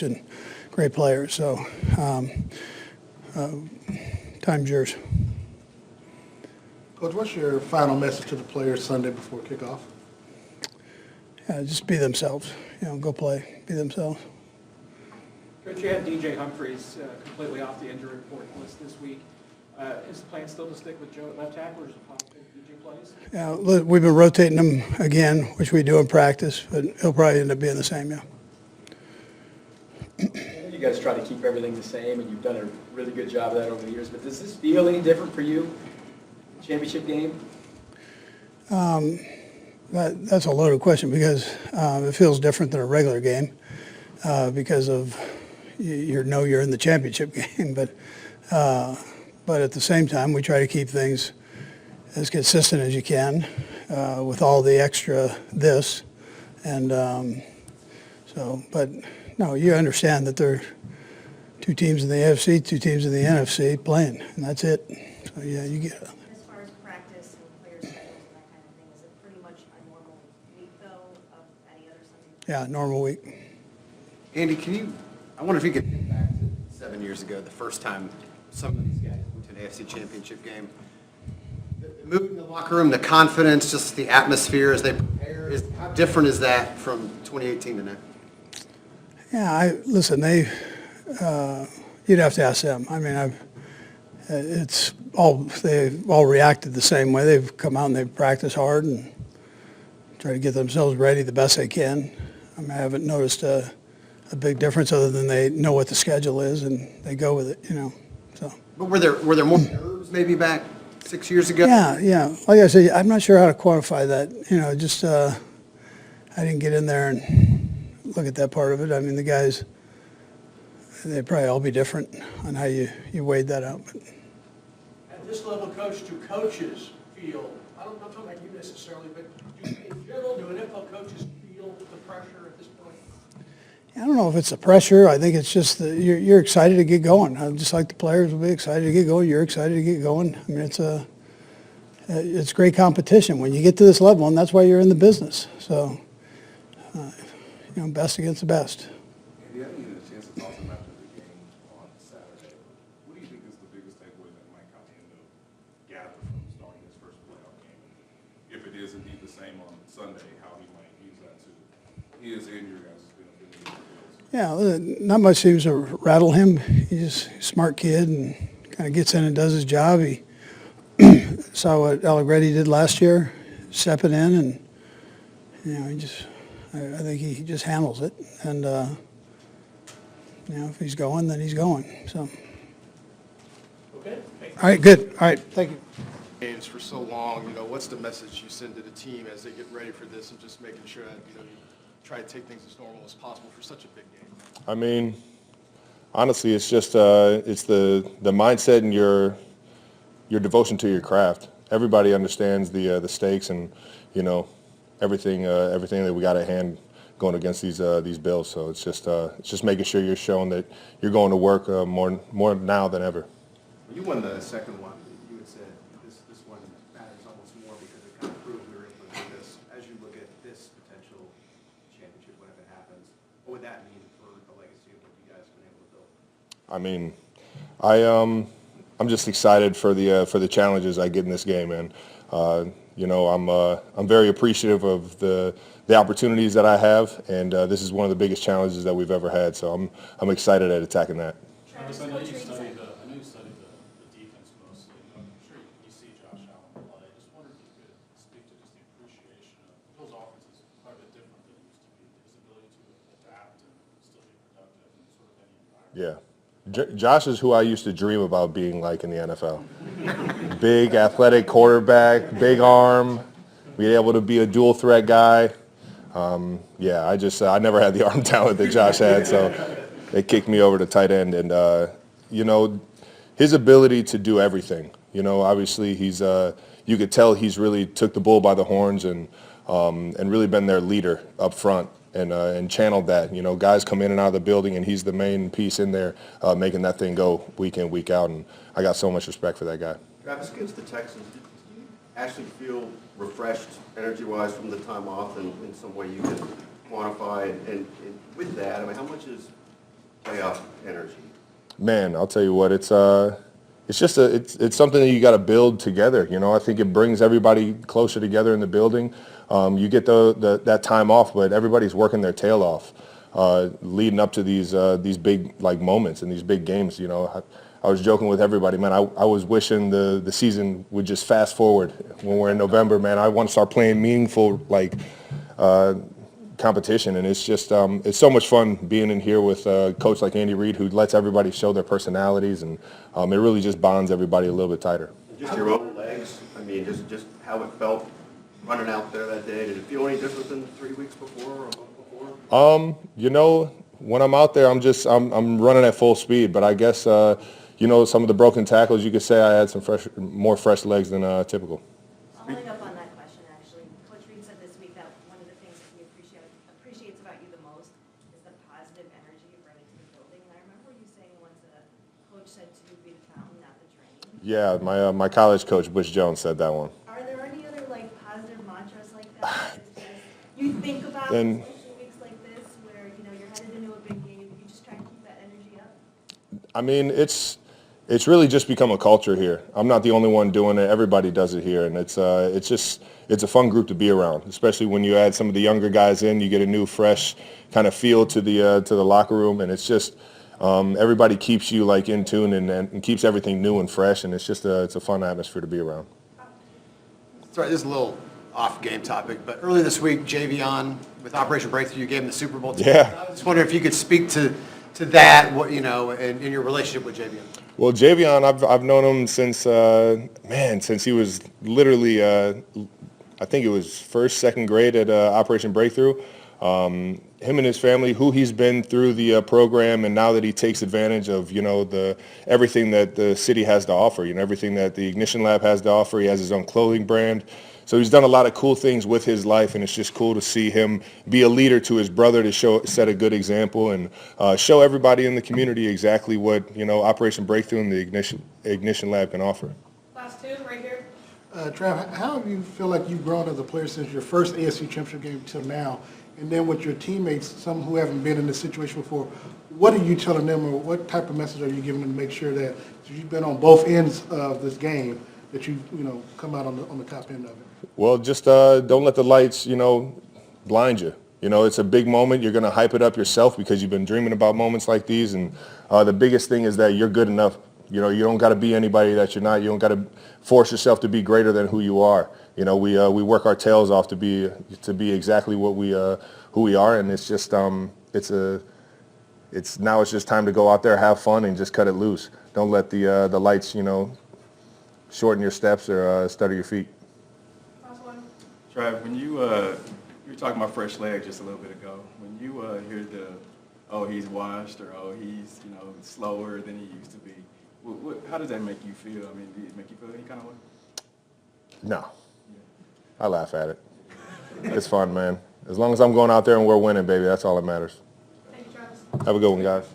and great players. So time's yours. Coach, what's your final message to the players Sunday before kickoff? Just be themselves. Go play. Be themselves. Coach, you had DJ Humphries completely off the injury report list this week. Is the plan still to stick with Joe at left tackle, or is it possible DJ plays? Yeah, we've been rotating him again, which we do in practice, but he'll probably end up being the same, yeah. You guys try to keep everything the same, and you've done a really good job of that over the years, but does this feel any different for you? Championship game? That's a loaded question because it feels different than a regular game because of you're in the championship game, but at the same time we try to keep things as consistent as you can with all the extra this, and but no, you understand that there are two teams in the AFC, two teams in the NFC playing, and that's it. So yeah, you get it. As far as practice and player schedules and that kind of thing, is it pretty much a normal week though of any other Sunday? Yeah, normal week. Andy, I wonder if you could think back to 7 years ago, the first time some of these guys went to an AFC championship game. The mood in the locker room, the confidence, just the atmosphere as they prepare, how different is that from 2018 to now? Yeah, listen, you'd have to ask them. I mean, they've all reacted the same way. They've come out and they've practiced hard and try to get themselves ready the best they can. I mean, I haven't noticed a big difference other than they know what the schedule is and they go with it, So. But were there more nerves maybe back 6 years ago? Yeah. Like I said, I'm not sure how to quantify that. Just I didn't get in there and look at that part of it. I mean, the guys, they'd probably all be different on how you weighed that out. But. At this level, Coach, do coaches feel, I'm not talking about you necessarily, but in general, do NFL coaches feel the pressure at this point? I don't know if it's the pressure. I think it's just that you're excited to get going. Just like the players will be excited to get going. You're excited to get going. I mean, it's great competition when you get to this level, and that's why you're in the business. So, best against the best. Andy, I didn't get a chance to talk to him after the game on Saturday. What do you think is the biggest takeaway that Mike Caliendo gathered from starting his first playoff game? If it is indeed the same on Sunday, how he might use that to his and your guys' benefit. Yeah, not much seems to rattle him. He's a smart kid and kind of gets in and does his job. He saw what Allegretti did last year, stepping in, and I think he just handles it. And if he's going, then he's going. So. Okay. All right, good. All right, thank you. Games for so long, what's the message you send to the team as they get ready for this, and just making sure that you try to take things as normal as possible for such a big game? I mean, honestly, it's just it's the mindset and your devotion to your craft. Everybody understands the stakes and everything that we got at hand going against these Bills. So it's just making sure you're showing that you're going to work more now than ever. You won the second one. You had said this one matters almost more because it kind of proved we were able to do this. As you look at this potential championship, whenever it happens, what would that mean for the legacy of what you guys have been able to build? I mean, I'm just excited for the challenges I get in this game, and I'm very appreciative of the opportunities that I have, and this is one of the biggest challenges that we've ever had. So I'm excited at attacking that. Travis, I know you studied the defense mostly. I'm sure you see Josh Allen play. I just wondered if you could speak to just the appreciation of Bill's offense is quite a bit different than it used to be. His ability to adapt and still be productive in sort of any environment. Yeah. Josh is who I used to dream about being like in the NFL. Big, athletic quarterback, big arm, being able to be a dual threat guy. I never had the arm talent that Josh had, so they kicked me over to tight end. And, his ability to do everything, obviously you could tell he's really took the bull by the horns and really been their leader up front. And channeled that. Guys come in and out of the building, and he's the main piece in there making that thing go week in, week out. And I got so much respect for that guy. Travis, against the Texans, did you actually feel refreshed energy-wise from the time off in some way you can quantify? And with that, I mean, how much is playoff energy? Man, I'll tell you what, it's just it's something that you got to build together. You know, I think it brings everybody closer together in the building. You get that time off, but everybody's working their tail off, leading up to these big like moments and these big games. You know, I was joking with everybody, man. I was wishing the season would just fast forward when we're in November, man. I want to start playing meaningful like competition, and it's just it's so much fun being in here with a coach like Andy Reid, who lets everybody show their personalities, and it really just bonds everybody a little bit tighter. Just your own legs, I mean, just how it felt running out there that day. Did it feel any different than 3 weeks before or a month before? You know, when I'm out there, I'm running at full speed, but I guess you know, some of the broken tackles, you could say I had some more fresh legs than typical. Following up on that question, actually, Coach Reid said this week that one of the things that he appreciates about you the most is the positive energy you bring into the building. And I remember you saying once that a coach said to be the fountain, not the drain. Yeah, my college coach, Butch Jones, said that one. Are there any other like positive mantras like that you think about, And- especially weeks like this, where you know you're headed into a big game, you just try and keep that energy up? I mean, it's really just become a culture here. I'm not the only one doing it. Everybody does it here, and it's a fun group to be around, especially when you add some of the younger guys in. You get a new, fresh kind of feel to the locker room, and it's just everybody keeps you like in tune and keeps everything new and fresh, and it's a fun atmosphere to be around. Sorry, this is a little off game topic, but earlier this week, Javion, with Operation Breakthrough, you gave him the Super Bowl ticket. Yeah. I was just wondering if you could speak to that, what, you know, and in your relationship with Javion. Well, Javion, I've known him since since he was literally I think it was first, second grade at Operation Breakthrough. Him and his family, who he's been through the program, and now that he takes advantage of, you know, everything that the city has to offer, you know, everything that the Ignition Lab has to offer. He has his own clothing brand. So he's done a lot of cool things with his life, and it's just cool to see him be a leader to his brother, to set a good example, and show everybody in the community exactly what, you know, Operation Breakthrough and the Ignition Lab can offer. Last two, right here. Trav, how have you feel like you've grown as a player since your first AFC championship game till now? And then with your teammates, some who haven't been in this situation before, what are you telling them, or what type of message are you giving them to make sure that you've been on both ends of this game, that you know, come out on the top end of it? Well, just don't let the lights, you know, blind you. You know, it's a big moment. You're going to hype it up yourself because you've been dreaming about moments like these. And the biggest thing is that you're good enough. You know, you don't got to be anybody that you're not. You don't got to force yourself to be greater than who you are. You know, we work our tails off to be exactly what who we are. And it's just it's just time to go out there, have fun, and just cut it loose. Don't let the lights, you know, shorten your steps or stutter your feet. Trav, when you were talking about fresh legs just a little bit ago, when you hear he's washed, or he's, you know, slower than he used to be, how does that make you feel? I mean, did it make you feel any kind of way? No. I laugh at it. It's fun, man. As long as I'm going out there and we're winning, baby, that's all that matters. Thank you, Travis. Have a good one, guys.